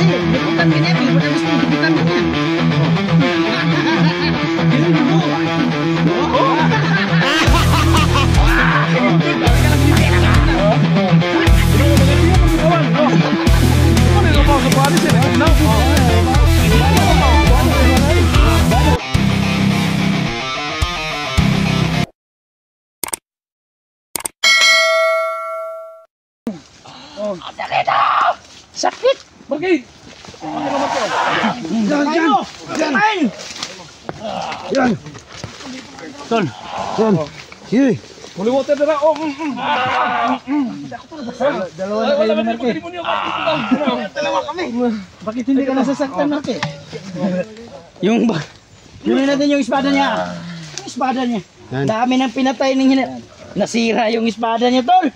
Bukan ka niya, bukan gusto mo bukan ka niya. Sakit! Pergi! Jangan! Yan. Tol. Yan. Sige. Holy water dara. Oh. Dalawa na kayo ni Marke. Dalawa kami. Bakit hindi ka nasasaktan, Marke? Yung natin yung espada niya. Yung espada niya. Dami nang pinatay ng nasira yung espada niya, Tol.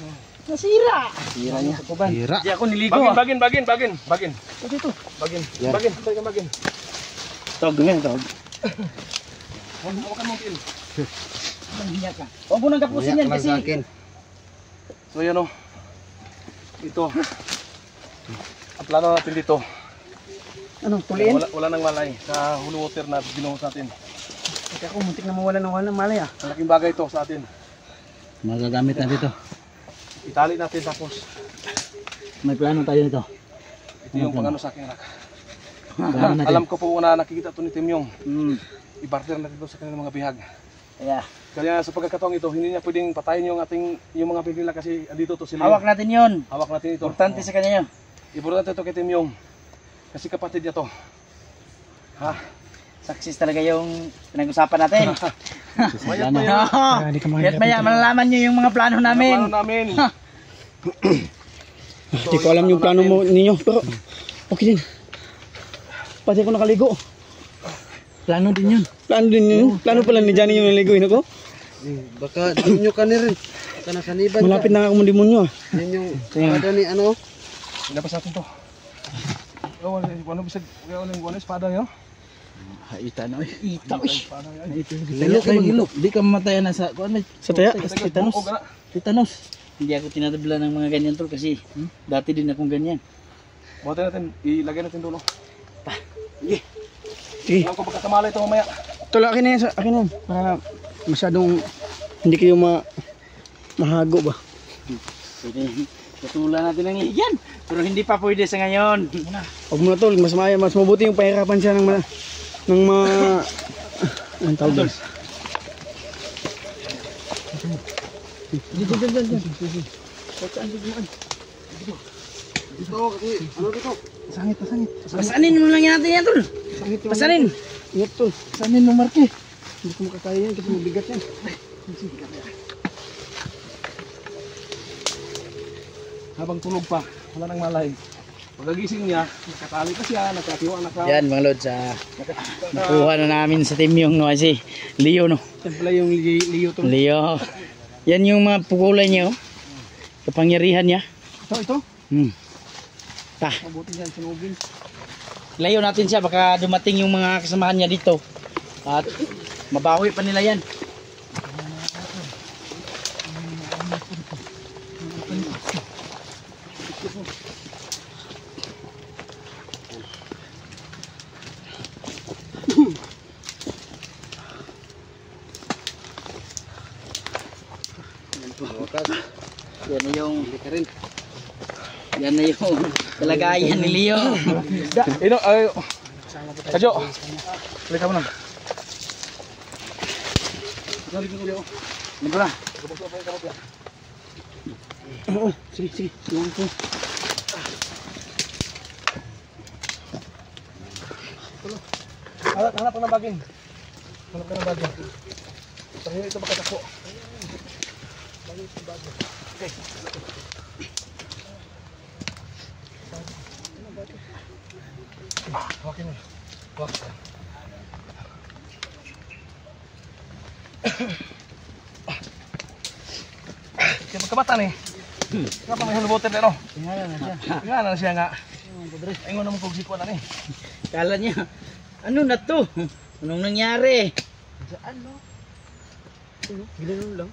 Nasira. Nasira niya. Hira. Di ako niligo. Bagin. Ito. Bagin. Yan. Bagin. Tog, ganyan, Tog. Hawakan mo kin. Huwag mo nang kapusin yan kasi. So yan o. Ito. Ang plano natin dito. Anong tuliin? Wala nang malay sa holy water na binuhos natin. Kasi ako muntik na mawala ng malay ah. Malaking bagay ito sa atin. Magagamit na dito. Itali natin tapos May plano tayo nito. ito yung pangano sa aking rak. Plano natin. Alam ko po na nakikita ito ni Tim Yung. Hmm. I-barter natin ito sa kanilang mga bihag. Kaya, Kaya sa pagkakataong ito, hindi niya pwedeng patayin yung mga bihag nila kasi andito to sila. hawak natin yun. Hawak natin ito. Importante sa kanya yun. Importante ito kay Tim Yung. Kasi kapatid niya to. Ha? Success talaga yung pinag-usapan natin. Mayat pa yan. Kaya't maya, malalaman nyo yung mga plano namin. Plano namin. Hindi ko alam yung plano mo ninyo, pero okay din. Pati ako nakaligo. Plano din yun. Plano din yun. Plano pala ni Johnny yung naliguin ako. Baka demonyo ka na rin. Baka nakaniban Malapit na ako mong demonyo ah. Yan yung ada ni ano. Ilabas natin to. Ano bisag? Ano espada yun? Ita na. Ita. Hilok. Di ka mamatayan na sa... Sa taya? Titanos. Titanos. Hindi ako tinatabla ng mga ganyan tol kasi dati din akong ganyan. Buhatin natin. Ilagay natin dulo. Sige. Alam ko pagkatamala ito mamaya. Tol, akin na yan. Akin na yan. Para masyadong hindi kayo mahago ba. Pwede. Tutulan natin ng iyan. Pero hindi pa pwede sa ngayon. Huwag mo na tol. Mas mabuti yung pahirapan siya ng ang tawag doon. Dito kasi ano dito? Sangit. Pasanin mo lang natin yan tol. Pasanin. Ingat tol. Sanin mo Marke. Hindi ko makakaya yan kasi mabigat yan. Habang tulog pa. Wala nang malay. Pagkagising niya, nakatali pa siya, nakatiwa, Yan mga lods, nakuha na namin sa team yung si Leo no. Yan pala yung Leo tol. Leo. Yan yung mga pukulay niya oh. Kapangyarihan niya. Ito. Mabuti yan, sunugin. Layo natin siya, baka dumating yung mga kasamahan niya dito. At mabawi pa nila yan. Yan na yung kalagayan ni Leo. Kadyo. Balik mo na. Ano ba? Sige. Hanap ka ng bagin. Pero ito magkatakbo. Okay. Okay mo. Kaya magkabatan eh. Kaya pa may huluboter na no? Nga na siya nga. Ingon naman kong sikuan na eh. Kala niya, ano na to? Anong nangyari? Saan no? Ginano lang.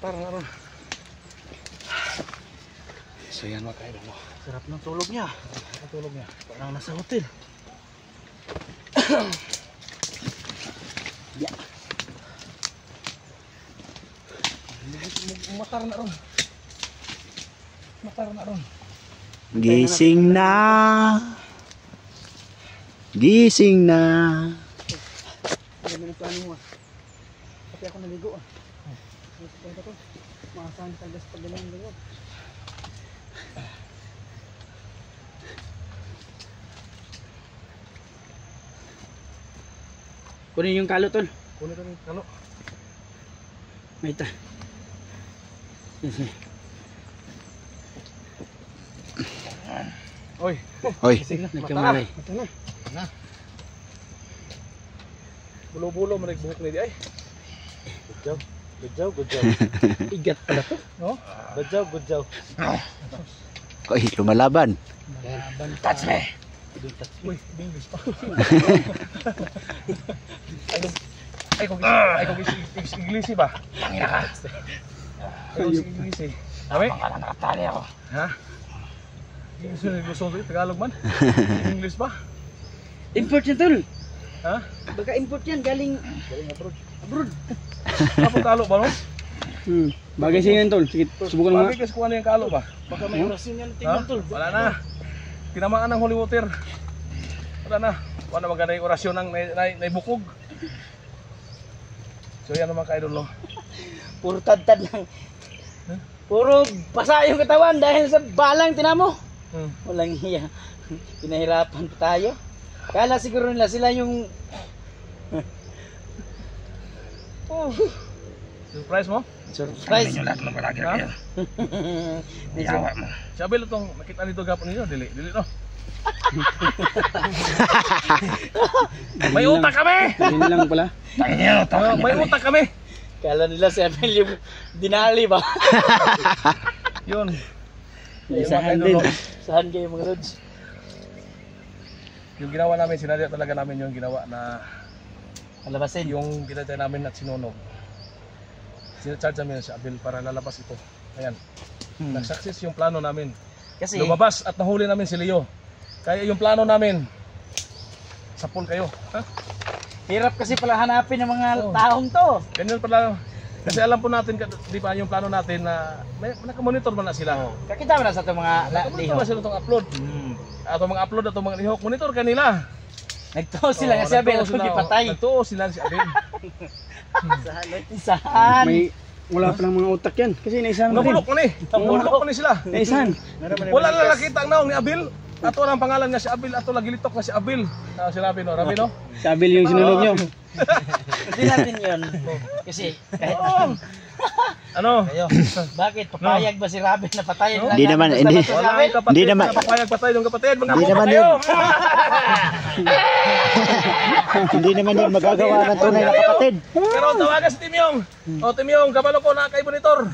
Matar na ron. So yan mga kaidol, no? Sarap ng tulog niya. Ang tulog niya. Parang nasa hotel. Yeah. Matar na ron. Matar na ron. Gising na. Gising na. Ano na plano mo? Pati ako naligo ah. Maasahan sa gas pag ganyan ligo. Kunin yung kalo, tol. Kunin kami kalo. May ita. Yes, yes. Oy. Hoy. Nagkamaray. Bulo-bulo man nagbuhok ni di ay. Good job. Igat pala to. No? Good job. Hoy, lumalaban. Touch me. Uy, English pa. Ay kung English ba? Tangina ka. Ay kung English. Awe? Nakatali ako. Ha? Gusto ko Tagalog man? English ba? Import yan, tol. Ha? Baka import yan galing abroad. Kapag kalo ba no? Bagay siya yan, tol. Sige, subukan mo nga. Bagay kasi kung ano yung kalo ba? Baka may orasyon yan Ha? tingnan, tol. Wala na. Tinamaan ng holy water. Wala na. Wala maganda yung orasyon ng naibukog. So yan naman kaidol no. Puro tad-tad lang. Puro basa yung katawan dahil sa balang tinamo. Walang hiya. Pinahirapan pa tayo. Kala siguro nila sila yung Surprise mo? surprise. lahat ng palagi na Yawa mo. Sabi lo tong nakita nito gapon niyo, dili no. May utak kami. Yun lang pala. May utak kami. Kala nila si Abel yung dinali ba? Yun. Isahan din. Isahan kayo mga rods. Yung ginawa namin, sinadya talaga namin yung ginawa na Alabasin. yung ginatay namin at sinunog. Sinacharge namin si Abel para lalabas ito. Ayan. Nag-success yung plano namin. Kasi Lumabas at nahuli namin si Leo. Kaya yung plano namin, sapul kayo. Ha? hirap kasi pala hanapin ng mga taong to. Ganyan pala. Kasi alam po natin, di ba, yung plano natin na nakamonitor man na sila. Kakita mo na sa itong mga Nakamonitor na sila itong upload. Atong mga upload, atong mga lihok, monitor kanila. Nagtuo sila nga si Abel kung ipatay. Nagtuo sila si Abel. Isahan. May wala pa lang mga utak yan. Kasi naisahan mo din. Nabulok man eh. Nabulok man eh sila. Naisahan. Wala lang nakita ang naong ni Abel. Ato ang pangalan nga si Abel. Ato lagilitok na si Abel. Sinabi no, Rabi no? Sabi yung sinunog nyo. Hindi natin yun. Kasi kahit Ano? bakit papayag ba si Robin na patayin lang? Hindi naman, hindi. Wala ang kapatid. Hindi naman. Napapayag patay ng kapatid. Mga Hindi buko naman kayo. Hindi naman yun magagawa ng tunay na kapatid. Pero tawagan si Timyong. O Timyong, kabalo ko na kay monitor.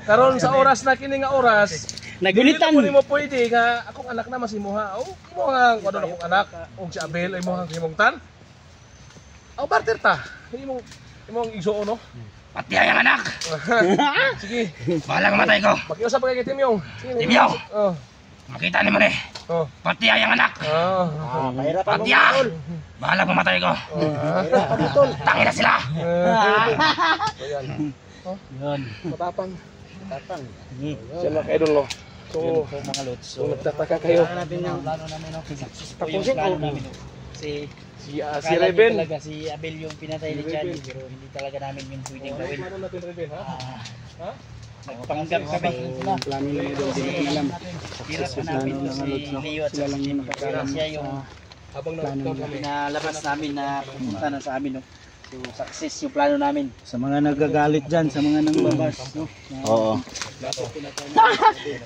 Karon sa oras na kini nga oras, Nagulitan. Dili mo pwede nga akong anak na masimuha. Oh, imo nga kuno akong anak, og si Abel ay mo hang himongtan. Aw barter ta. Imong igsuon no. Pati ang anak! Sige. Bahala matay ko! Makiusap pa kay Timyong. Sige. Timyong! Oh. Makita ni mo ni! Oh. Pati ang anak! Mahirapan mo Pati ah! Bahala mamatay ko! Tangina sila! Yun. Matapang. Tatang. Siya lang kayo lo. So, Mga lods. kung nagtataka kayo, Natin yung plano namin. Tapusin yung plano namin. Si si akala niyo Reben. talaga si Abel yung pinatay ni Johnny pero hindi talaga namin yung pwedeng gawin. Ano natin Reben, ha? Ha? Nagpanggap kami. Ang plano lang yun, hindi natin alam. Hirap hanapin to si Leo at Sila lang yung kaya siya yung Habang na-lockdown kami. pinalabas namin na pumunta na sa amin. No? So success yung plano namin. Sa mga nagagalit dyan, sa mga nangbabas. No? Oo.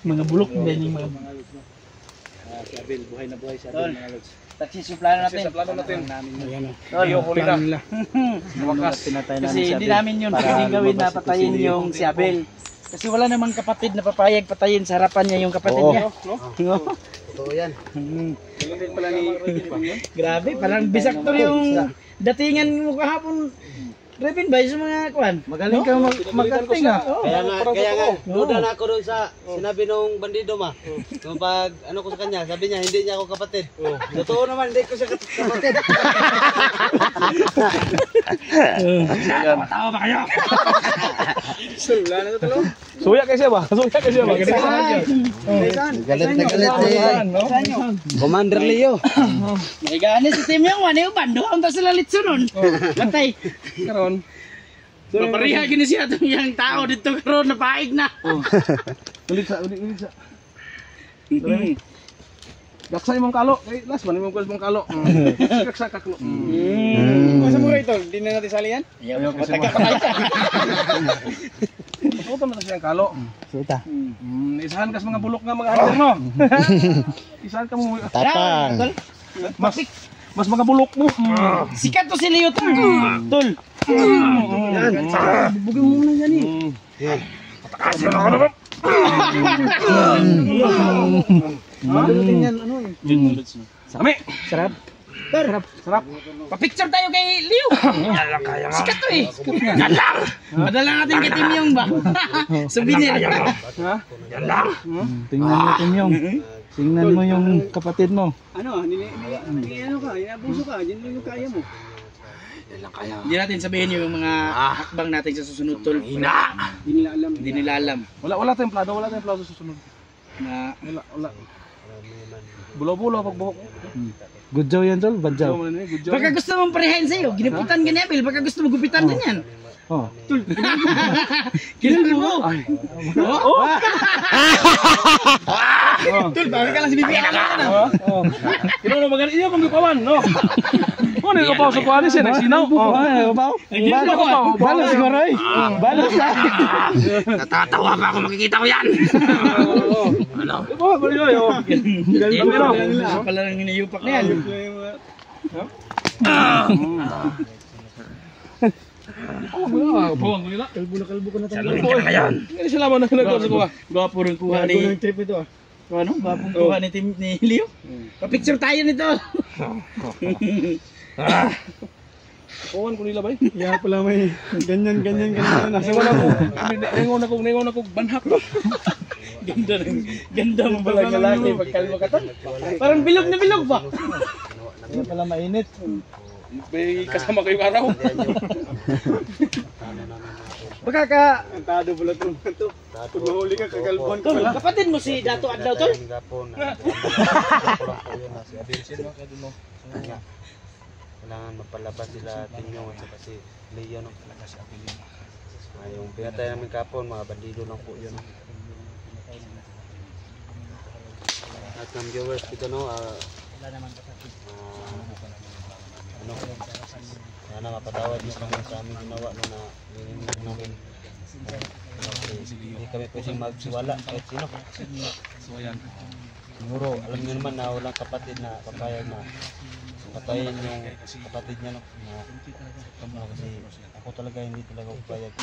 Mga bulok din yung mga Si Abel, buhay na buhay sa Tol. mga lods. success yung plano natin. Sa plano natin. Ayan o. Leo, huli na. Plano nila. Wakas. Pinatay namin Kasi si hindi Abel. namin yun Para pwedeng gawin na lumabas ito patayin si Leo. yung si Abel. Kasi wala namang kapatid na papayag patayin sa harapan niya yung kapatid Oo. niya. Totoo yan. Galing pala ni Grabe, parang bisaktor yung datingan mo kahapon. Revin ba yung mga kwan? Magaling ka mag-acting ah. Kaya nga, duda na ako doon sa sinabi nung bandido ma. Nung pag ano ko sa kanya, sabi niya hindi niya ako kapatid. Totoo naman, hindi ko siya kapatid. Matawa ba kayo? Suya kasi ba? Suya kasi ba? Galit na galit Commander Leo. Nagigani si Tim yung wani yung bando. Ang tas sila litsunon. Matay. Karon. Papariha gini siya itong yung tao dito karon na paig na. Ulit sa. Gaksa imong kalo. Kay last man imong kalo. Sakak no. Masa mo ito? Hindi na natin salihan? Ayaw kasi mo. Suta mo siyang kalo. Suta. Isahan kas mga bulok nga mga hunter no. Isahan ka mo. Tapang. Mas mga bulok mo. Sikat to si Leo tol. Tol. Yan. Bubugin mo muna yan eh. Yan. Patakasin ako naman. Madutin yan, ano eh. Sami. Sarap. Sarap. Pa-picture tayo kay Leo. Yan lang kaya nga. Sikat to eh. Yan lang. Padala natin kay Tim yung ba? Souvenir. Kaya mo. Ha? Yan lang. Tingnan mo Timyong. Tingnan mo yung kapatid mo. Ano, ano ka, inabuso ka, yan lang yung kaya mo. Yan lang kaya. Hindi natin sabihin yung mga hakbang natin sa susunod tol. Hina. Hindi nila alam Wala tayong plano sa susunod. na Wala. Bulo-bulo pagbuhok. Good job yan tol, bad job. Good job. baka gusto mong parehain sa'yo, ginipitan ka niya, Bill. Baka gusto mo gupitan din yan. Oh. Kinulun mo. Tul, bakit ka lang si Bibian na ka na? Kino na magana iya pang gipawan no. Ano ni kapaw sa kuan siya nagsinaw. Baw? Balo siguro eh. Balo sa. Natatawa pa ako makikita ko yan. Ano? Bali yo. Pala lang iniyupak na yan. Bawang nila. Kalbo ka na tayo. Saluhin ka na ngayon. Hindi sila man nagkuha sa kuha. Gwapo rin kuha ni... Trip ito ah. Ano? Gwapong kuha ni Leo. Pa-picture tayo nito. Kuwan ko nila bay. Kaya pala may ganyan. Nasa wala ko. Nengon ako banhak. Ganda mo pala ng lalaki pagkalma ka to. Parang bilog na bilog ba? Kaya pala mainit. May kasama kayong araw. Baka ka... Tado pala ito. Pag mahuli ka, kakalbuhan ka Tol, pala. kapatid mo si Dato Adlaw tol? Kailangan mapalabas sila Tinyong at saka si Leo no. Yung pinatay namin kapon, mga bandido lang po yun. At ng viewers dito no, ano, sana mapatawad nyo kami sa aming ginawa no, na nilingin namin. Hindi kami pwedeng magsiwala kahit sino. So ayan. Siguro, alam nyo naman na walang kapatid na papayag na patayin yung kapatid niya no. Kasi ako talaga hindi talaga papayag.